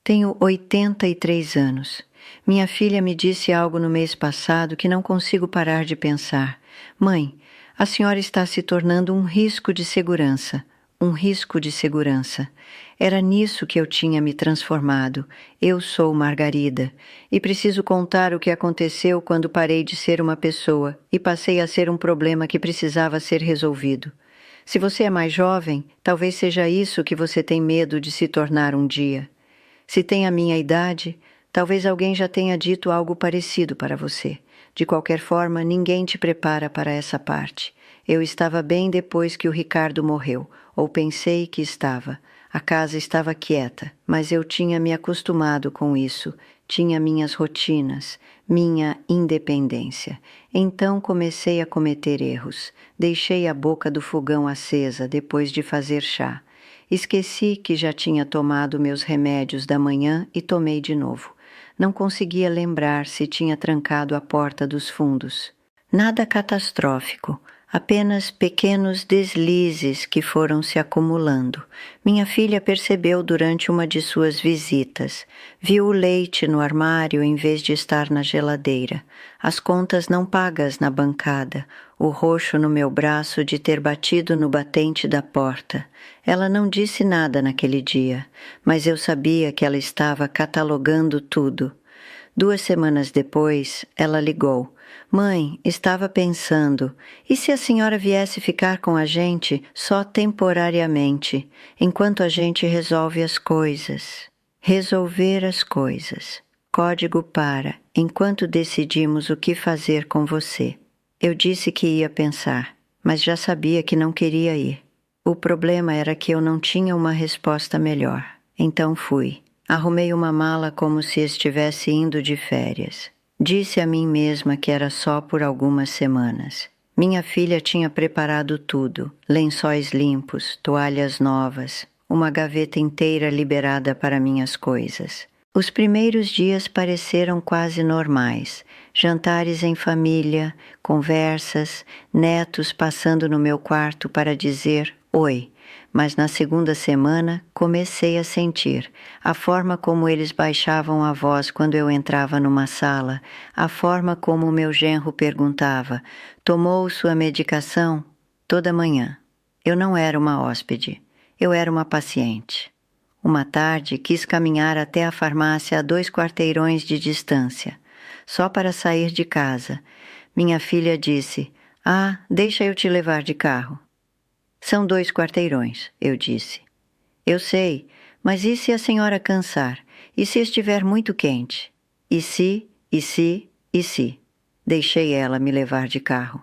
Tenho 83 anos. Minha filha me disse algo no mês passado que não consigo parar de pensar. Mãe, a senhora está se tornando um risco de segurança. Um risco de segurança. Era nisso que eu tinha me transformado. Eu sou Margarida e preciso contar o que aconteceu quando parei de ser uma pessoa e passei a ser um problema que precisava ser resolvido. Se você é mais jovem, talvez seja isso que você tem medo de se tornar um dia. Se tem a minha idade, talvez alguém já tenha dito algo parecido para você. De qualquer forma, ninguém te prepara para essa parte. Eu estava bem depois que o Ricardo morreu, ou pensei que estava. A casa estava quieta, mas eu tinha me acostumado com isso. Tinha minhas rotinas, minha independência. Então comecei a cometer erros. Deixei a boca do fogão acesa depois de fazer chá. Esqueci que já tinha tomado meus remédios da manhã e tomei de novo. Não conseguia lembrar se tinha trancado a porta dos fundos. Nada catastrófico, apenas pequenos deslizes que foram se acumulando. Minha filha percebeu durante uma de suas visitas. Viu o leite no armário em vez de estar na geladeira. As contas não pagas na bancada. O roxo no meu braço de ter batido no batente da porta. Ela não disse nada naquele dia, mas eu sabia que ela estava catalogando tudo. 2 semanas depois, ela ligou. Mãe, estava pensando, e se a senhora viesse ficar com a gente só temporariamente, enquanto a gente resolve as coisas? Resolver as coisas. Código para, enquanto decidimos o que fazer com você. Eu disse que ia pensar, mas já sabia que não queria ir. O problema era que eu não tinha uma resposta melhor. Então fui. Arrumei uma mala como se estivesse indo de férias. Disse a mim mesma que era só por algumas semanas. Minha filha tinha preparado tudo. Lençóis limpos, toalhas novas, uma gaveta inteira liberada para minhas coisas. Os primeiros dias pareceram quase normais. Jantares em família, conversas, netos passando no meu quarto para dizer oi. Mas na segunda semana comecei a sentir a forma como eles baixavam a voz quando eu entrava numa sala, a forma como o meu genro perguntava: tomou sua medicação? Toda manhã. Eu não era uma hóspede, eu era uma paciente. Uma tarde quis caminhar até a farmácia a 2 quarteirões de distância, só para sair de casa. Minha filha disse: ah, deixa eu te levar de carro. São 2 quarteirões, eu disse. Eu sei, mas e se a senhora cansar? E se estiver muito quente? E se? Deixei ela me levar de carro.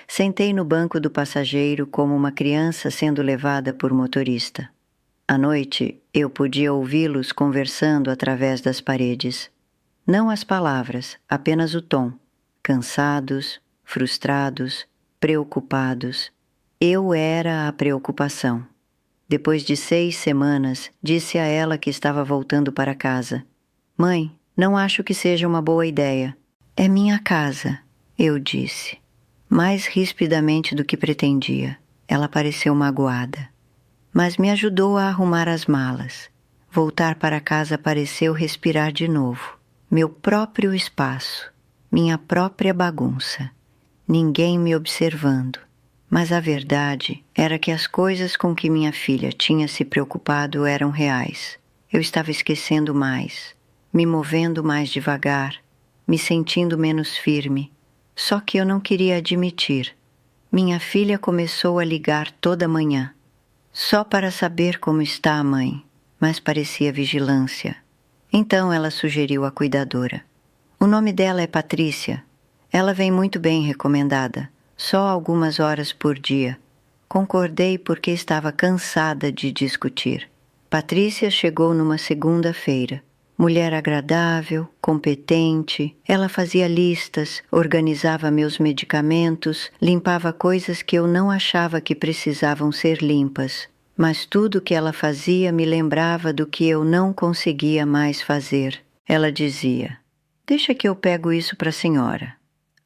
Sentei no banco do passageiro como uma criança sendo levada por motorista. À noite, eu podia ouvi-los conversando através das paredes. Não as palavras, apenas o tom. Cansados, frustrados, preocupados. Eu era a preocupação. Depois de 6 semanas, disse a ela que estava voltando para casa. Mãe, não acho que seja uma boa ideia. É minha casa, eu disse. Mais rispidamente do que pretendia. Ela pareceu magoada. Mas me ajudou a arrumar as malas. Voltar para casa pareceu respirar de novo. Meu próprio espaço. Minha própria bagunça. Ninguém me observando. Mas a verdade era que as coisas com que minha filha tinha se preocupado eram reais. Eu estava esquecendo mais, me movendo mais devagar, me sentindo menos firme. Só que eu não queria admitir. Minha filha começou a ligar toda manhã. Só para saber como está a mãe, mas parecia vigilância. Então ela sugeriu a cuidadora. O nome dela é Patrícia. Ela vem muito bem recomendada. Só algumas horas por dia. Concordei porque estava cansada de discutir. Patrícia chegou numa segunda-feira. Mulher agradável, competente, ela fazia listas, organizava meus medicamentos, limpava coisas que eu não achava que precisavam ser limpas. Mas tudo que ela fazia me lembrava do que eu não conseguia mais fazer. Ela dizia: deixa que eu pego isso para a senhora,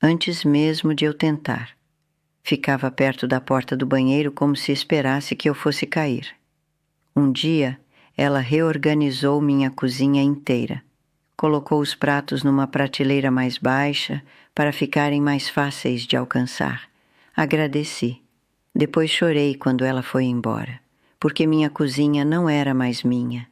antes mesmo de eu tentar. Ficava perto da porta do banheiro como se esperasse que eu fosse cair. Um dia, Ela reorganizou minha cozinha inteira. Colocou os pratos numa prateleira mais baixa para ficarem mais fáceis de alcançar. Agradeci. Depois chorei quando ela foi embora, porque minha cozinha não era mais minha.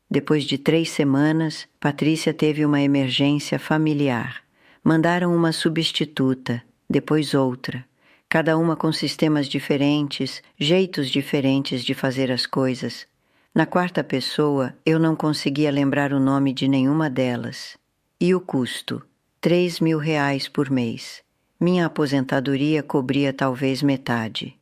Depois de 3 semanas, Patrícia teve uma emergência familiar. Mandaram uma substituta, depois outra, cada uma com sistemas diferentes, jeitos diferentes de fazer as coisas. Na 4ª pessoa, eu não conseguia lembrar o nome de nenhuma delas. E o custo? R$3.000 por mês. Minha aposentadoria cobria talvez metade.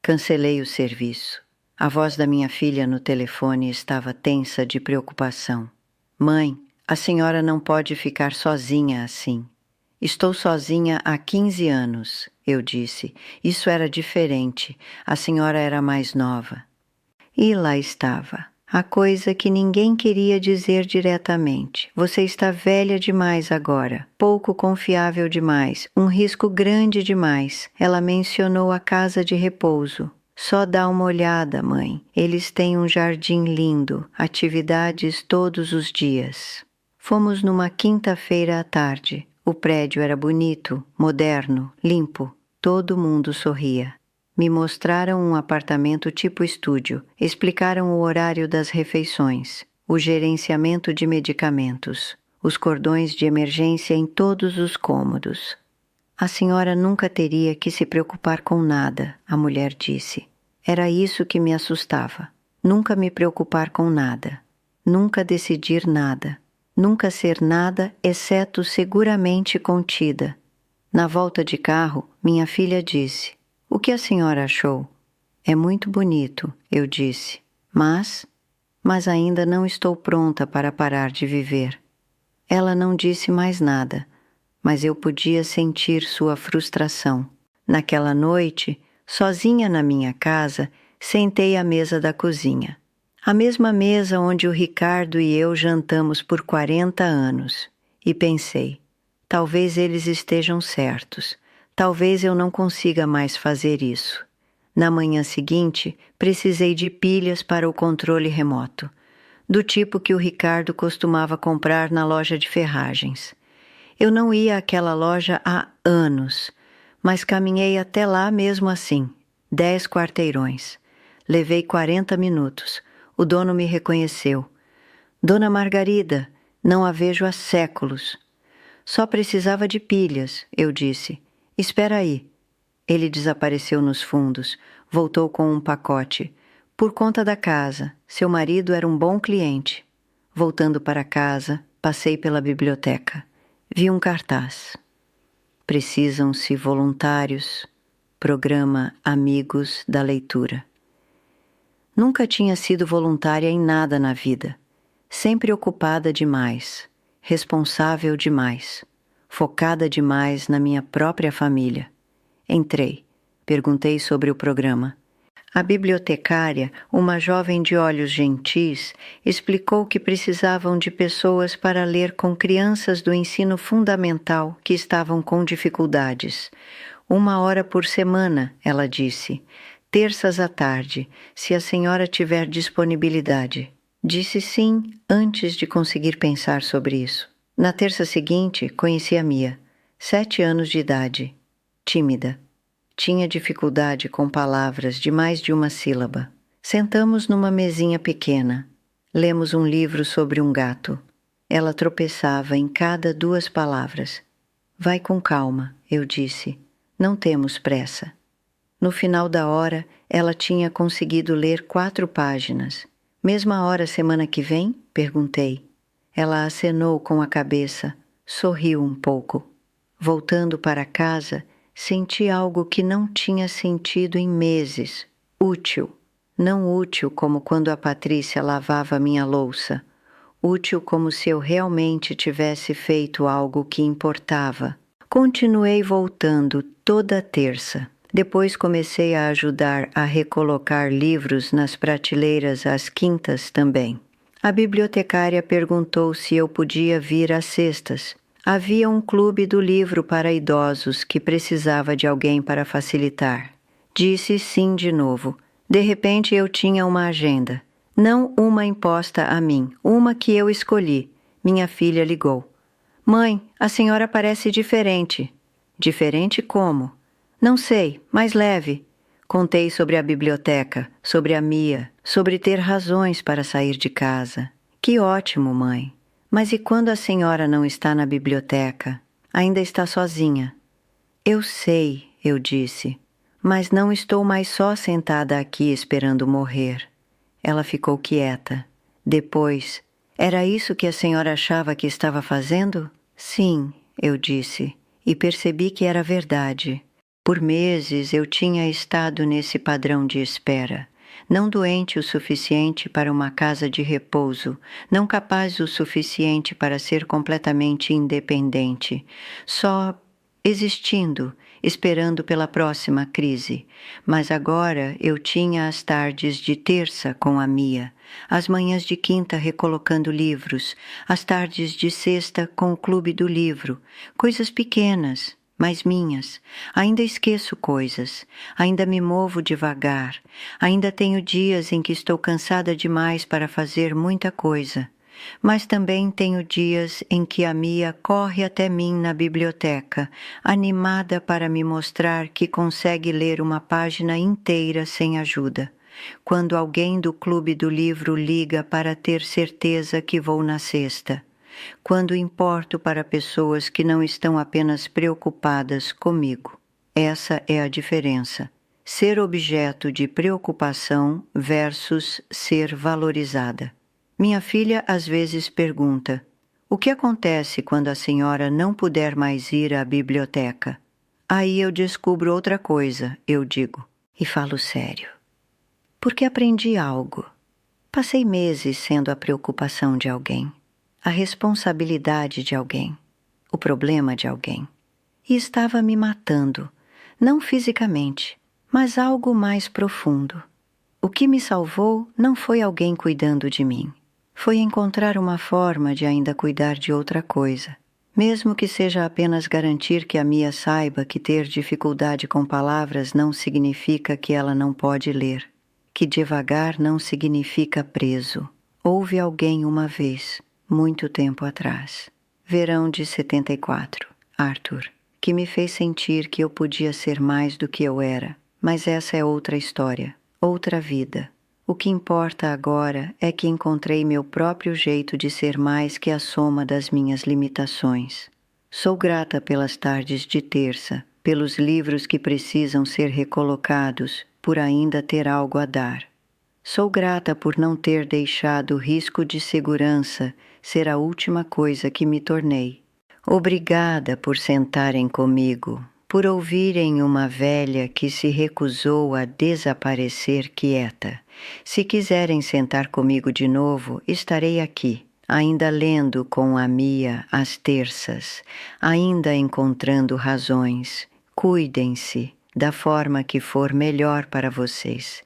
Cancelei o serviço. A voz da minha filha no telefone estava tensa de preocupação. Mãe, a senhora não pode ficar sozinha assim. Estou sozinha há 15 anos, eu disse. Isso era diferente. A senhora era mais nova. E lá estava, a coisa que ninguém queria dizer diretamente. Você está velha demais agora, pouco confiável demais, um risco grande demais. Ela mencionou a casa de repouso. Só dá uma olhada, mãe. Eles têm um jardim lindo, atividades todos os dias. Fomos numa quinta-feira à tarde. O prédio era bonito, moderno, limpo. Todo mundo sorria. Me mostraram um apartamento tipo estúdio, explicaram o horário das refeições, o gerenciamento de medicamentos, os cordões de emergência em todos os cômodos. A senhora nunca teria que se preocupar com nada, a mulher disse. Era isso que me assustava. Nunca me preocupar com nada. Nunca decidir nada. Nunca ser nada, exceto seguramente contida. Na volta de carro, minha filha disse: "O que a senhora achou?" "É muito bonito", eu disse. Mas ainda não estou pronta para parar de viver." Ela não disse mais nada, mas eu podia sentir sua frustração. Naquela noite, sozinha na minha casa, sentei à mesa da cozinha. A mesma mesa onde o Ricardo e eu jantamos por 40 anos. E pensei, talvez eles estejam certos. Talvez eu não consiga mais fazer isso. Na manhã seguinte, precisei de pilhas para o controle remoto, do tipo que o Ricardo costumava comprar na loja de ferragens. Eu não ia àquela loja há anos, mas caminhei até lá mesmo assim, 10 quarteirões. Levei 40 minutos. O dono me reconheceu. "Dona Margarida, não a vejo há séculos." "Só precisava de pilhas", eu disse. "Espera aí." Ele desapareceu nos fundos, voltou com um pacote. "Por conta da casa, seu marido era um bom cliente." Voltando para casa, passei pela biblioteca. Vi um cartaz. Precisam-se voluntários. Programa Amigos da Leitura. Nunca tinha sido voluntária em nada na vida. Sempre ocupada demais, responsável demais, focada demais na minha própria família. Entrei. Perguntei sobre o programa. A bibliotecária, uma jovem de olhos gentis, explicou que precisavam de pessoas para ler com crianças do ensino fundamental que estavam com dificuldades. 1 hora por semana, ela disse. Terças à tarde, se a senhora tiver disponibilidade. Disse sim antes de conseguir pensar sobre isso. Na terça seguinte, conheci a Mia, 7 anos de idade, tímida. Tinha dificuldade com palavras de mais de uma sílaba. Sentamos numa mesinha pequena. Lemos um livro sobre um gato. Ela tropeçava em cada 2 palavras. "Vai com calma", eu disse. "Não temos pressa." No final da hora, ela tinha conseguido ler 4 páginas. "Mesma hora semana que vem?" perguntei. Ela acenou com a cabeça, sorriu um pouco. Voltando para casa, senti algo que não tinha sentido em meses. Útil. Não útil como quando a Patrícia lavava minha louça. Útil como se eu realmente tivesse feito algo que importava. Continuei voltando toda terça. Depois comecei a ajudar a recolocar livros nas prateleiras às quintas também. A bibliotecária perguntou se eu podia vir às sextas. Havia um clube do livro para idosos que precisava de alguém para facilitar. Disse sim de novo. De repente eu tinha uma agenda. Não uma imposta a mim, uma que eu escolhi. Minha filha ligou. Mãe, a senhora parece diferente. Diferente como? Não sei, mas leve. Contei sobre a biblioteca, sobre a Mia, sobre ter razões para sair de casa. Que ótimo, mãe. Mas e quando a senhora não está na biblioteca? Ainda está sozinha. Eu sei, eu disse, mas não estou mais só sentada aqui esperando morrer. Ela ficou quieta. Depois, era isso que a senhora achava que estava fazendo? Sim, eu disse, e percebi que era verdade. Por meses eu tinha estado nesse padrão de espera, não doente o suficiente para uma casa de repouso, não capaz o suficiente para ser completamente independente, só existindo, esperando pela próxima crise. Mas agora eu tinha as tardes de terça com a Mia, as manhãs de quinta recolocando livros, as tardes de sexta com o clube do livro, coisas pequenas, mas minhas. Ainda esqueço coisas, ainda me movo devagar, ainda tenho dias em que estou cansada demais para fazer muita coisa. Mas também tenho dias em que a Mia corre até mim na biblioteca, animada para me mostrar que consegue ler uma página inteira sem ajuda. Quando alguém do clube do livro liga para ter certeza que vou na sexta. Quando importo para pessoas que não estão apenas preocupadas comigo. Essa é a diferença. Ser objeto de preocupação versus ser valorizada. Minha filha às vezes pergunta: o que acontece quando a senhora não puder mais ir à biblioteca? Aí eu descubro outra coisa, eu digo, e falo sério. Porque aprendi algo. Passei meses sendo a preocupação de alguém, a responsabilidade de alguém, o problema de alguém. E estava me matando, não fisicamente, mas algo mais profundo. O que me salvou não foi alguém cuidando de mim. Foi encontrar uma forma de ainda cuidar de outra coisa, mesmo que seja apenas garantir que a Mia saiba que ter dificuldade com palavras não significa que ela não pode ler, que devagar não significa preso. Houve alguém uma vez, muito tempo atrás, verão de 74, Arthur, que me fez sentir que eu podia ser mais do que eu era, mas essa é outra história, outra vida. O que importa agora é que encontrei meu próprio jeito de ser mais que a soma das minhas limitações. Sou grata pelas tardes de terça, pelos livros que precisam ser recolocados, por ainda ter algo a dar. Sou grata por não ter deixado o risco de segurança ser a última coisa que me tornei. Obrigada por sentarem comigo, por ouvirem uma velha que se recusou a desaparecer quieta. Se quiserem sentar comigo de novo, estarei aqui, ainda lendo com a Mia às terças, ainda encontrando razões. Cuidem-se da forma que for melhor para vocês.